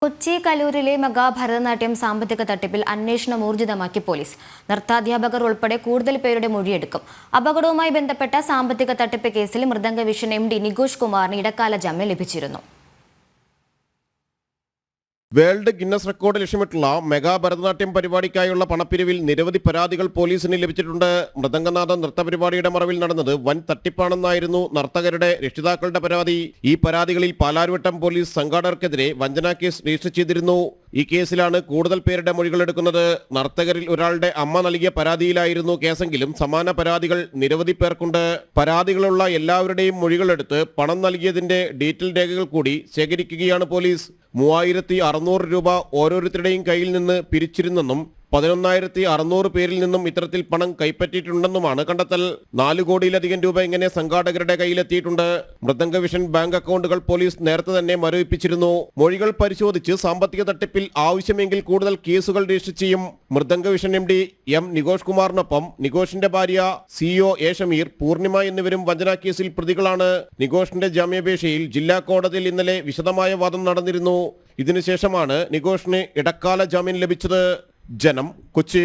Kochi കലൂരിലെ mega Bharatanatyam സാമ്പത്തിക തട്ടിപ്പിൽ അന്വേഷണം ഊർജിതമാക്കി പോലീസ്. നൃത്താധ്യാപകർ ഉൾപ്പെടെ കൂടുതൽ പേരുടെ മൊഴിയെടുക്കും. അപകടവുമായി ബന്ധപ്പെട്ട സാമ്പത്തിക തട്ടിപ്പ് കേസിൽ മൃദംഗ വിഷൻ MD നികോഷ് കുമാറിന് ഇടക്കാല ജാമ്യം ലഭിച്ചിരുന്നു. വേൾഡ് ഗിന്നസ് റെക്കോർഡ് ലക്ഷ്യമിട്ടുള്ള മെഗാ ഭരതനാട്യം പരിപാടിക്കായുള്ള പണപ്പിരിവിൽ നിരവധി പരാതികൾ പോലീസിന് ലഭിച്ചിട്ടുണ്ട്. മൃദംഗനാഥ നൃത്തപരിപാടിയുടെ മറവിൽ നടന്നത് വൻ തട്ടിപ്പാണെന്നായിരുന്നു നർത്തകരുടെ രക്ഷിതാക്കളുടെ പരാതി. ഈ പരാതികളിൽ പാലാരിവട്ടം പോലീസ് സംഘാടകർക്കെതിരെ വഞ്ചനാ കേസ് രജിസ്റ്റർ ചെയ്തിരുന്നു. ഈ കേസിലാണ് കൂടുതൽ പേരുടെ മൊഴികളെടുക്കുന്നത്. നർത്തകരിൽ ഒരാളുടെ അമ്മ നൽകിയ പരാതിയിലായിരുന്നു കേസെങ്കിലും സമാന പരാതികൾ നിരവധി പേർക്കുണ്ട്. പരാതികളുള്ള എല്ലാവരുടെയും മൊഴികളെടുത്ത് പണം നൽകിയതിന്റെ ഡീറ്റെയിൽ രേഖകൾ കൂടി ശേഖരിക്കുകയാണ് പോലീസ്. 3600 രൂപ ഓരോരുത്തരുടെയും കയ്യിൽ നിന്ന് പിരിച്ചിരുന്നെന്നും 11,600 പേരിൽ നിന്നും ഇത്തരത്തിൽ പണം കൈപ്പറ്റിയിട്ടുണ്ടെന്നുമാണ് കണ്ടെത്തൽ. 4 കോടിയിലധികം രൂപ ഇങ്ങനെ സംഘാടകരുടെ കയ്യിലെത്തിയിട്ടുണ്ട്. മൃദംഗ വിഷൻ ബാങ്ക് അക്കൗണ്ടുകൾ പോലീസ് നേരത്തെ തന്നെ മരവിപ്പിച്ചിരുന്നു. മൊഴികൾ പരിശോധിച്ച് സാമ്പത്തിക തട്ടിപ്പിൽ ആവശ്യമെങ്കിൽ കൂടുതൽ കേസുകൾ രജിസ്റ്റർ ചെയ്യും. മൃദംഗ വിഷൻ MD നികോഷ് കുമാറിനൊപ്പം നികോഷിന്റെ ഭാര്യ CEO A ഷമീർ, പൂർണിമ എന്നിവരും വഞ്ചനാ കേസിൽ പ്രതികളാണ്. നികോഷിന്റെ ജാമ്യാപേക്ഷയിൽ ജില്ലാ കോടതിയിൽ ഇന്നലെ വിശദമായ വാദം നടന്നിരുന്നു. ഇതിനുശേഷമാണ് നികോഷിന് ഇടക്കാല ജാമ്യം ലഭിച്ചത്. ജനം, കൊച്ചി.